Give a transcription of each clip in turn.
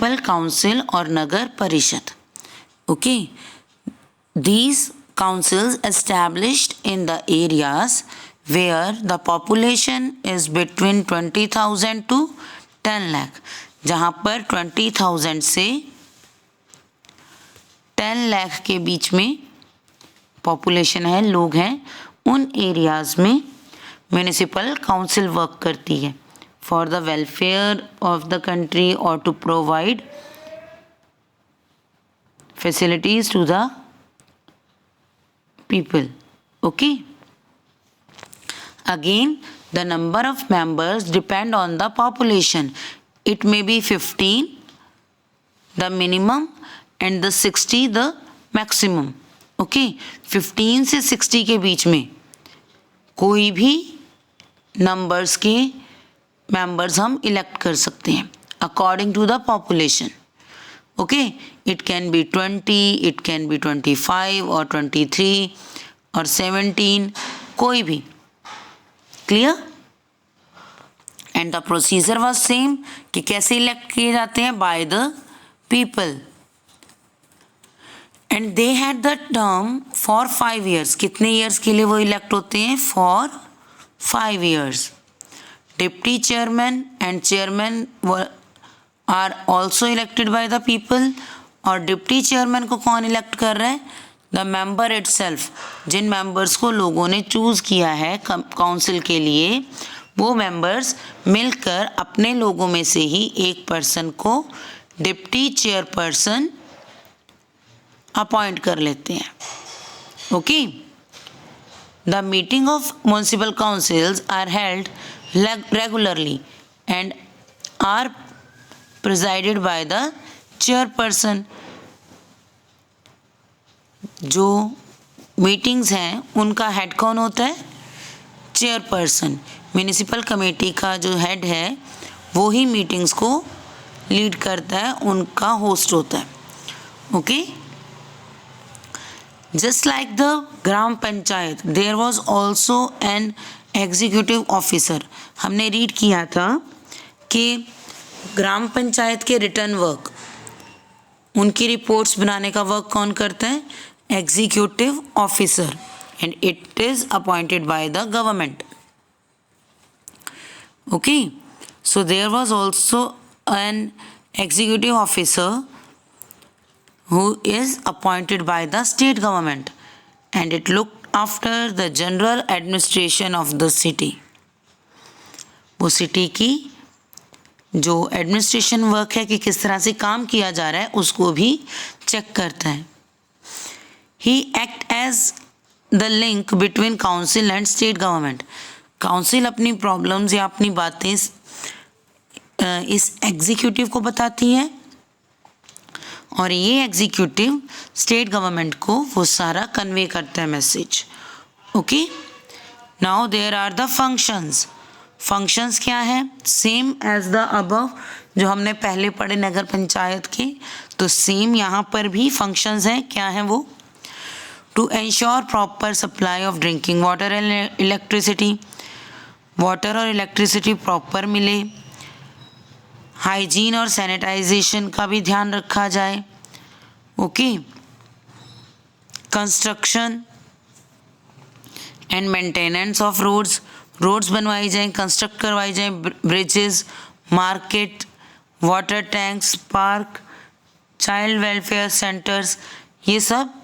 Municipal council और नगर परिषद. Okay, these councils established in the areas where the population is between 20,000 to 10 lakh, जहाँ पर 20,000 से 10 लाख के बीच में पॉपुलेशन है, लोग हैं, उन एरियाज में म्यूनिसिपल काउंसिल वर्क करती है for the welfare of the country और to provide facilities to the people. Okay, again the number of members depend on the population. It may be 15 the minimum and the 60 the maximum. Okay, 15 से 60 के बीच में कोई भी numbers के members हम elect कर सकते हैं according to the population. Okay, it can be 20, it can be 25 or 23 or 17, कोई भी. Clear? And the procedure was same कि कैसे elect किए जाते हैं by the people. And they had the term for 5 years. कितने years के लिए वो elect होते हैं? For 5 years. Deputy chairman and chairman are also elected by the people. और डिप्टी चेयरमैन को कौन इलेक्ट कर रहा है? The member itself. जिन मेंबर्स को लोगों ने चूज किया है काउंसिल के लिए, वो मेंबर्स मिलकर अपने लोगों में से ही एक पर्सन को डिप्टी चेयरपर्सन अपॉइंट कर लेते हैं. Okay, the meeting of municipal councils are held regularly and are presided by the chairperson. जो मीटिंग्स हैं उनका हेड कौन होता है? चेयरपर्सन. म्यूनिसिपल कमेटी का जो हेड है वो ही मीटिंग्स को लीड करता है, उनका होस्ट होता है. Okay, just like the gram panchayat there was also an executive officer. हमने रीड किया था कि ग्राम पंचायत के रिटर्न वर्क, उनकी रिपोर्ट्स बनाने का वर्क कौन करता है? Executive officer. And it is appointed by the government. Okay, so there was also an executive officer who is appointed by the state government and it looked after the general administration of the city. वो city की जो administration work है कि किस तरह से काम किया जा रहा है उसको भी चेक करता है. He act as the link between council and state government. Council अपनी प्रॉब्लम्स या अपनी बातें इस एग्जीक्यूटिव को बताती है और ये एग्जीक्यूटिव स्टेट गवर्नमेंट को वो सारा कन्वे करता है message. Okay, now there are the functions. Functions क्या है? सेम एज द अबव, जो हमने पहले पढ़े नगर पंचायत के, तो सेम यहाँ पर भी फंक्शंस हैं. क्या है वो? To ensure proper supply of drinking water and electricity. Water और इलेक्ट्रिसिटी प्रॉपर मिले. हाइजीन और सैनिटाइजेशन का भी ध्यान रखा जाए. Okay, construction and maintenance of roads. Roads बनवाई जाएं, कंस्ट्रक्ट करवाई जाएं, bridges, market, water tanks, park, child welfare centres, ये सब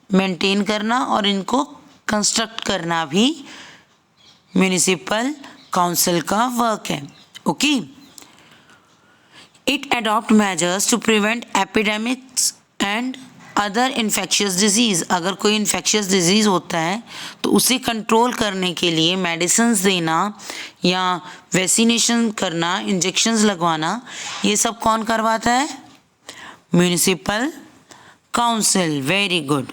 मेंटेन करना और इनको कंस्ट्रक्ट करना भी म्यूनिसिपल काउंसिल का वर्क है. Okay, It adopt measures to prevent epidemics and other infectious disease. अगर कोई infectious disease होता है तो उसे कंट्रोल करने के लिए मेडिसिन्स देना या वैक्सीनेशन करना, इंजेक्शंस लगवाना, ये सब कौन करवाता है? Municipal council. Very good.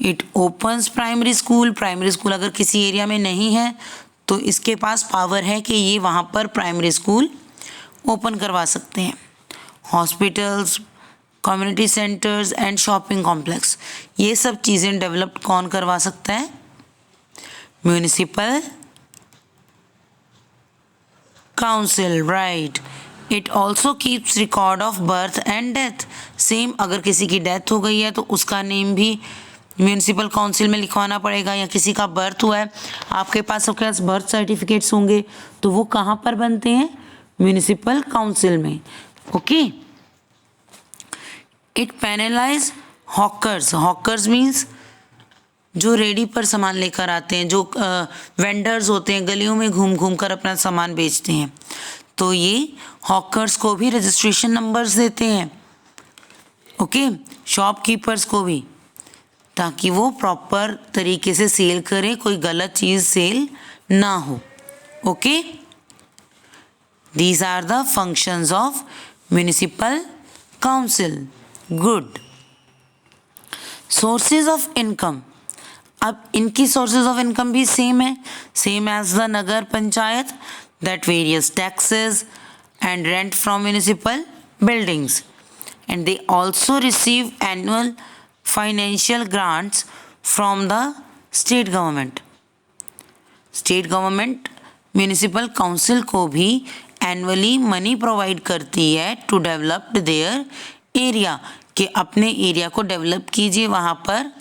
It opens primary school. Primary school अगर किसी एरिया में नहीं है तो इसके पास पावर है कि ये वहाँ पर प्राइमरी स्कूल ओपन करवा सकते हैं. Hospitals, community centres and shopping complex, ये सब चीज़ें डेवलप कौन करवा सकता है? Municipal council. Right. It also keeps record of birth and death. Same, अगर किसी की डेथ हो गई है तो उसका नेम भी म्यूनिसिपल काउंसिल में लिखवाना पड़ेगा, या किसी का बर्थ हुआ है, आपके पास बर्थ सर्टिफिकेट्स होंगे तो वो कहाँ पर बनते हैं? म्यूनिसिपल काउंसिल में। Okay. It penalise hawkers. Hawkers means जो रेडी पर सामान लेकर आते हैं, जो वेंडर्स होते हैं, गलियों में घूम घूम कर अपना सामान बेचते हैं, तो ये हॉकर्स को भी रजिस्ट्रेशन नंबर्स देते हैं। ओके। शॉपकीपर्स को भी, ताकि वो प्रॉपर तरीके से सेल करें, कोई गलत चीज़ सेल ना हो। Okay. These are the functions of municipal council. Good. Sources of income. अब इनकी सोर्सेज ऑफ इनकम भी सेम है, same as the nagar panchayat, that various taxes and rent from municipal buildings, and they also receive annual financial grants from the state government. State government municipal council को भी annually money provide करती है to develop their area, कि अपने area को develop कीजिए, वहाँ पर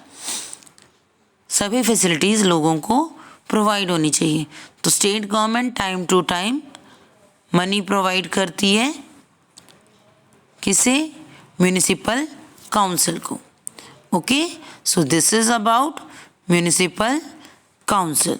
सभी फैसिलिटीज़ लोगों को प्रोवाइड होनी चाहिए। तो state government time to time money provide करती है, किसे? म्यूनिसिपल काउंसिल को। Okay, so this is about municipal council.